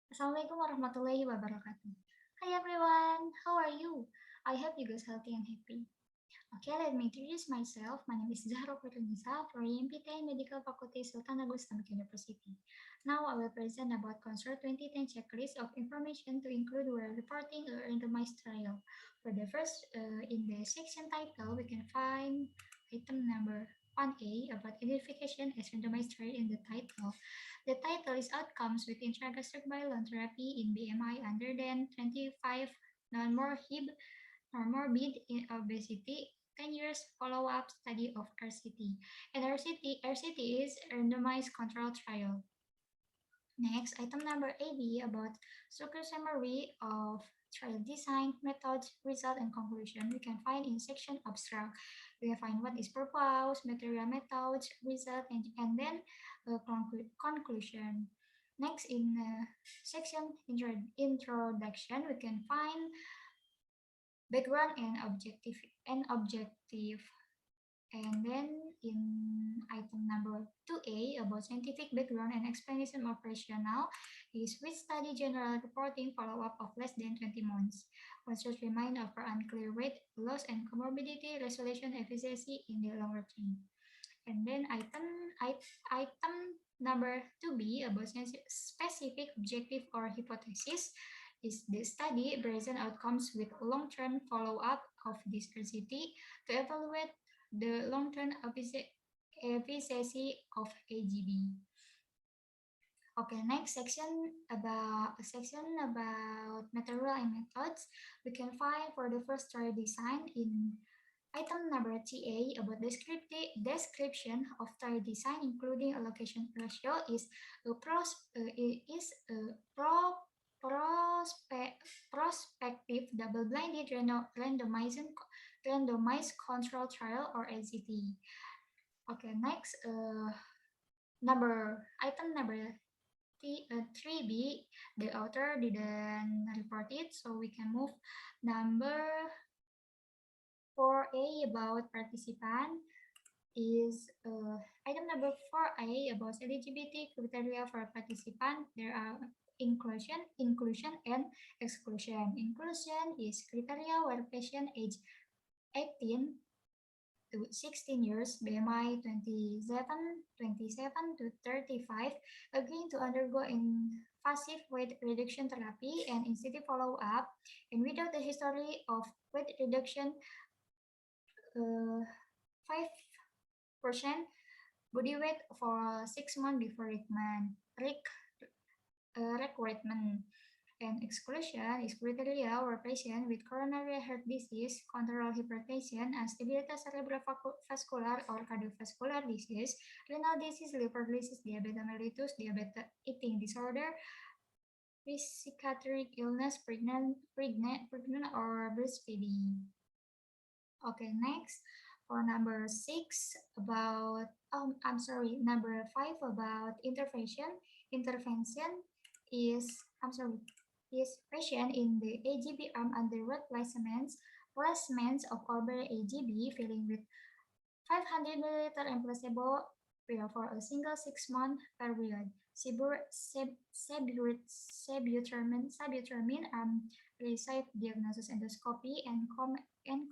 Assalamualaikum warahmatullahi wabarakatuh. Hi everyone, how are you? I hope you guys healthy and happy. Okay, let me introduce myself. My name is Zahra Kurunisa from EMPT Medical Faculty Sultan Agus Islamic University. Now I will present about CONSOR 2010 checklist of information to include while reporting a randomized trial. For the first, in the section title, we can find item number 1A about identification as randomized trial in the title. The title is outcomes with intragastric bilon therapy in BMI under than 25 non-morbid in obesity 10 years follow-up study of RCT. And RCT is randomized control trial. Next, item number 80 about structure summary of trial design, methods, result, and conclusion. We can find in section abstract. We can find what is purpose, material methods, result, and then conclusion. Next, in section introduction, we can find background and objective. And then in item number 2A about scientific background and explanation of rationale is which study general reporting follow-up of less than 20 months. Concerns remain of unclear weight loss and comorbidity resolution efficacy in the longer term. And then item number 2B about specific objective or hypothesis is the study present outcomes with long-term follow-up of this RCT to evaluate the long-term efficacy of AGB. Okay, next section about material and methods. We can find for the first trial design in item number TA about description of trial design, including allocation ratio, is a prospective double-blinded randomized control trial or ACT. Okay, next item number 3B, the author didn't report it, so we can move number 4A about participant is item number 4A about eligibility criteria for participant. There are inclusion, and exclusion. Inclusion is criteria where patient age 18 to 16 years, BMI 27 to 35, agreeing to undergo invasive weight reduction therapy and institute follow-up, and without a history of weight reduction, 5% body weight for 6 months before recruitment. And exclusion is criteria where patient with coronary heart disease, control hypertension, instability cerebrovascular or cardiovascular disease, renal disease, liver disease, diabetes mellitus, diabetes eating disorder, psychiatric illness, pregnant or breastfeeding. Okay, next for number 6 about number 5 about intervention. Intervention is patient in the AGB arm underwent placements of Orbel AGB filling with 500 ml and placebo for a single 6-month period. Sibutramine receive diagnosis endoscopy and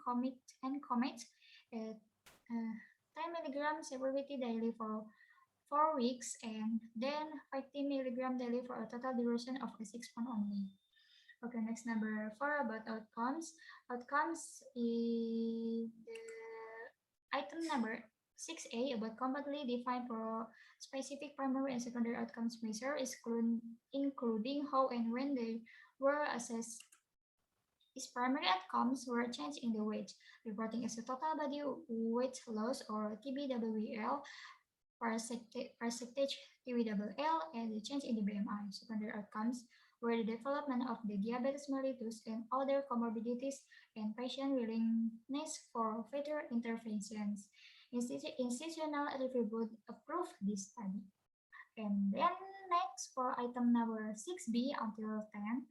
commit at 10 milligram severity daily for 4 weeks and then 50 milligram daily for a total duration of 6 months only. Okay, next number 4 about outcomes. Outcomes is the item number 6A about completely defined for specific primary and secondary outcomes measure, including how and when they were assessed. Its primary outcomes were change in the weight, reporting as a total body weight loss or TBWL, percentage TBWL, and the change in the BMI. Secondary outcomes were the development of the diabetes mellitus and other comorbidities and patient willingness for further interventions. Institutional review board approved this study. And then next for item number 6B until 10,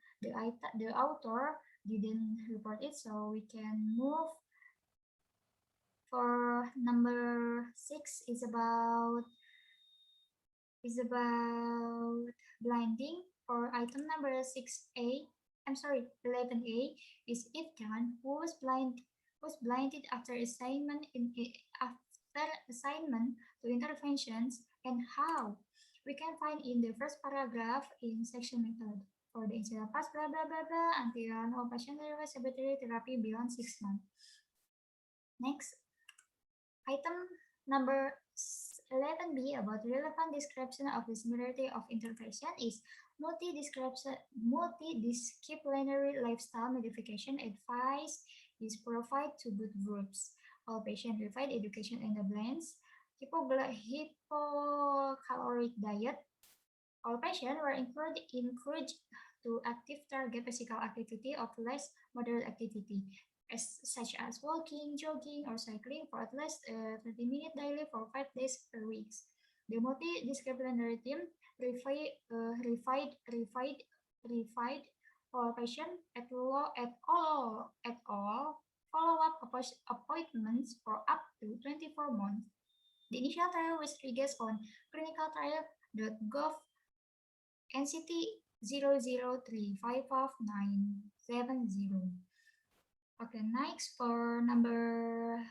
the author didn't report it, so we can move for number 6 is about blinding. for item number 11A is if John, who was blinded after assignment to interventions, and how. We can find in the first paragraph in section method. For the initial pass blah blah blah blah until no patient respiratory therapy beyond 6 months. Next, item number 11B about relevant description of the similarity of intervention is multidisciplinary lifestyle modification advice is provided to both groups. All patient received education in the blends, hypocaloric diet. All patients were encouraged to active target physical activity of less moderate activity, such as walking, jogging, or cycling for at least 30 minutes daily for 5 days per week. The multidisciplinary team refined all patients at all follow-up appointments for up to 24 months. The initial trial was triggered on clinicaltrial.gov NCT 003555970. Okay, next for number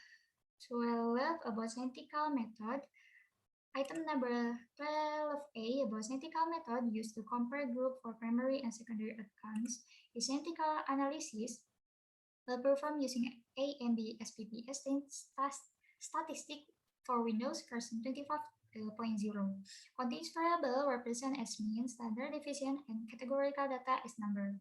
12 about Scientific method. Item number 12A about Scientific method used to compare group for primary and secondary outcomes is Scientific analysis performed using A and B SPP statistic for Windows version 25.0. Contains variable represent as mean, standard deviation, and categorical data as number.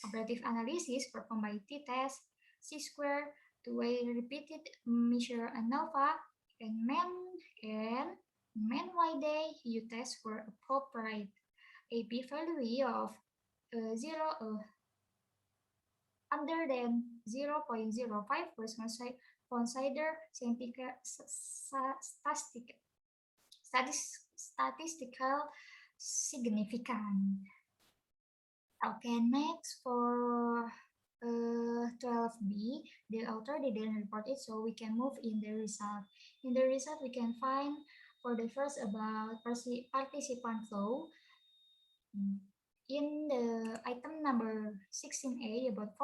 Operative analysis performed by t-test, c-square, two-way repeated measure ANOVA, and man-wide u-test were appropriate. A p-value of 0 under than 0.05 was considered statistical significant. Okay, next for 12B, the author didn't report it, so we can move in the result. In the result, we can find for the first about participant flow. In the item number 16A, about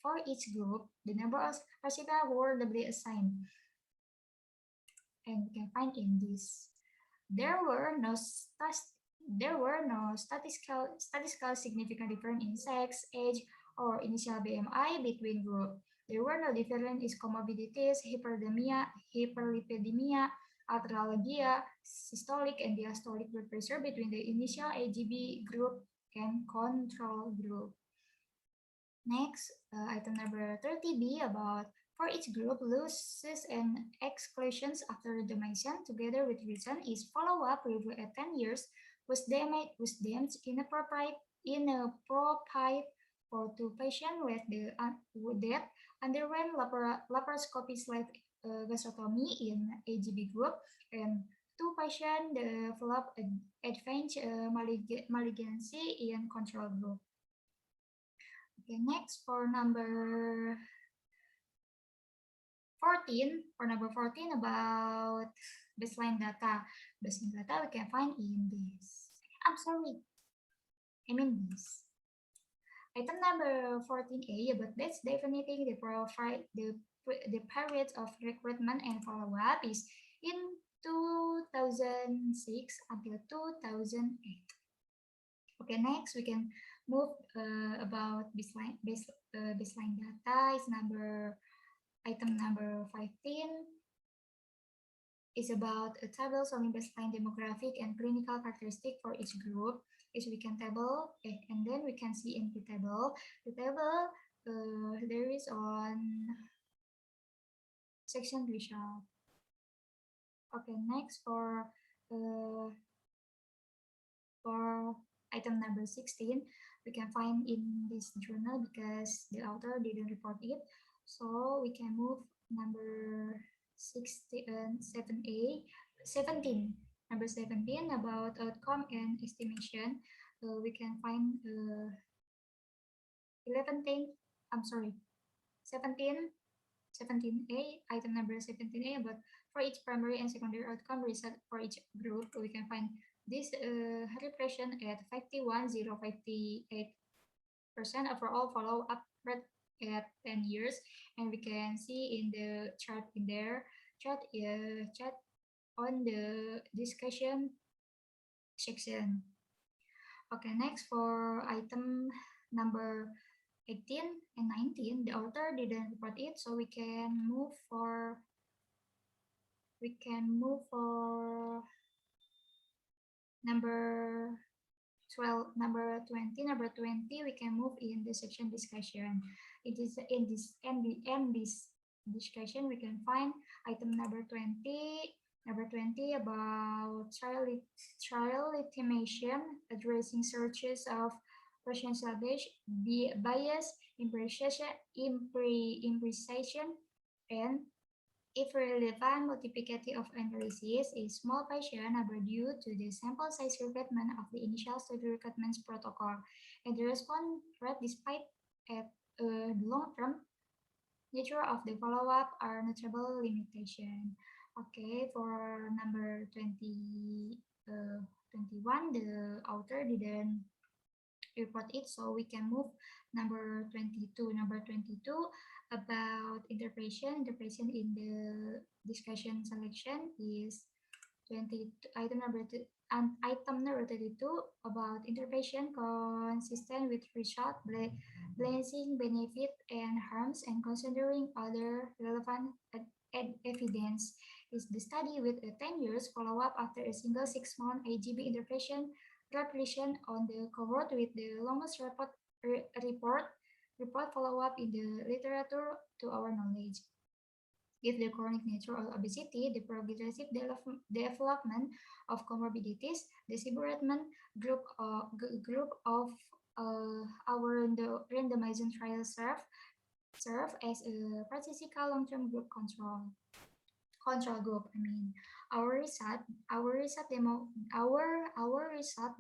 for each group, the number of participants were doubly assigned. And we can find in this. There were no statistical significant difference in sex, age, or initial BMI between groups. There were no difference in comorbidities, hyperlipidemia, arthralgia, systolic and diastolic blood pressure between the initial AGB group and control group. Next, item number 30B about for each group, losses and exclusions after randomization together with reason is follow-up review at 10 years was deemed inappropriate for two patients with that underwent laparoscopy/gastroctomy in AGB group and two patients developed advanced malignancy in control group. Okay, next for number 14, about baseline data. Baseline data we can find in this. This. Item number 14A about that's defining the profile, the period of recruitment and follow-up is in 2006 until 2008. Okay, next we can move about baseline data is item number 15 is about a table showing baseline demographic and clinical characteristic for each group. Is we can table and then we can see in the table. The table there is on section result. Okay, next for item number 16, we can find in this journal because the author didn't report it. So we can move number 17. Number 17 about outcome and estimation. We can find 17A, item number 17A, but for each primary and secondary outcome result for each group, we can find This repression at 51,058% overall follow-up rate at 10 years, and we can see in the chart in there, chart on the discussion section. Okay, next for item number 18 and 19, the author didn't report it, so we can move for number 12, number 20, we can move in the section discussion. It is in this discussion, we can find item number 20. Number 20 about trial legitimation, addressing searches of Russian salvage, bias, imprecision, and if relevant, multiplicity of analysis is small partial number due to the sample size requirement of the initial study requirements protocol, and the response rate despite at the long-term nature of the follow-up are notable limitation. Okay, for number 20, 21, the author didn't report it, so we can move number 22. Number 22 about interpretation in the discussion selection is 20 item number two, and item number 32 about interpretation consistent with result, balancing benefit and harms and considering other relevant evidence is the study with a 10 years follow-up after a single 6-month AGB interpretation repetition on the cohort with the longest report follow-up in the literature to our knowledge. If the chronic nature of obesity, the progressive development of comorbidities, the separation group of our randomized trial serve as a statistical long-term group control group. I mean, our result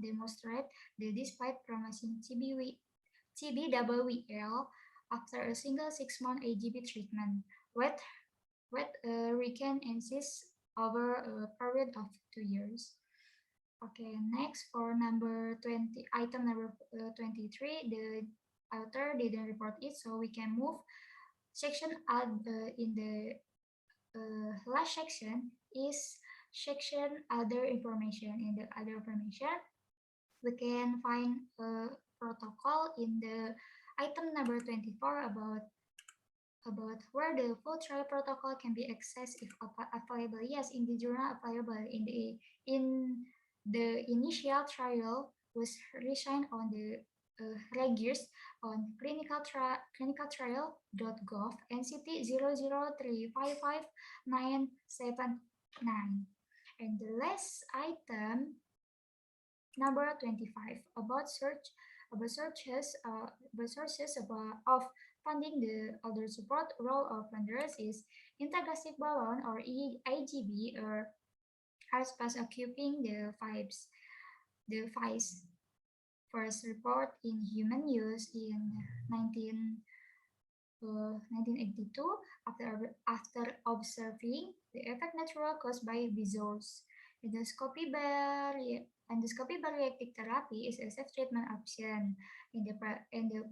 demonstrate that despite promising TBWL after a single 6-month AGB treatment, weight regain exists over a period of 2 years. Okay, next for number 20, item number 23, the author didn't report it, so we can move section in the last section is section other information. In the other information, we can find a protocol in the item number 24 about where the full trial protocol can be accessed if available. Yes, in the journal available in the initial trial was resigned on the Regis on clinicaltrial.gov NCT 003555979. And the last item, number 25, about sources of funding the elder support role of funders is integrative balloon or IGB or has occupying the fives first report in human use in 1982 after observing the effect natural caused by bezoars. Endoscopy bariatric therapy is a safe treatment option in the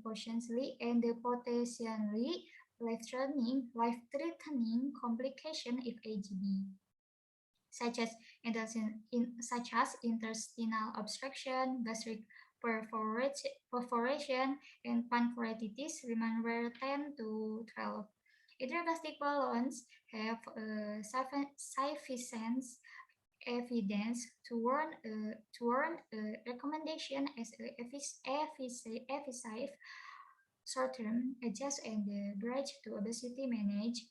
potentially life-threatening complication if AGB, such as intestinal obstruction, gastric perforation, and pancreatitis remain rare 10 to 12. Intragastric balloons have sufficient evidence to warrant a recommendation as a effective short-term adjust and bridge to obesity management.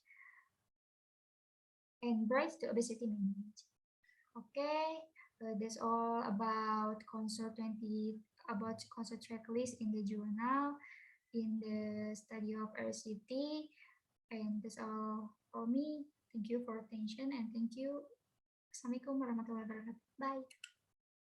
Okay, that's all about Consort 20 about Consort checklist in the journal in the study of RCT, and that's all for me. Thank you for attention and thank you. Assalamualaikum warahmatullahi wabarakatuh. Bye.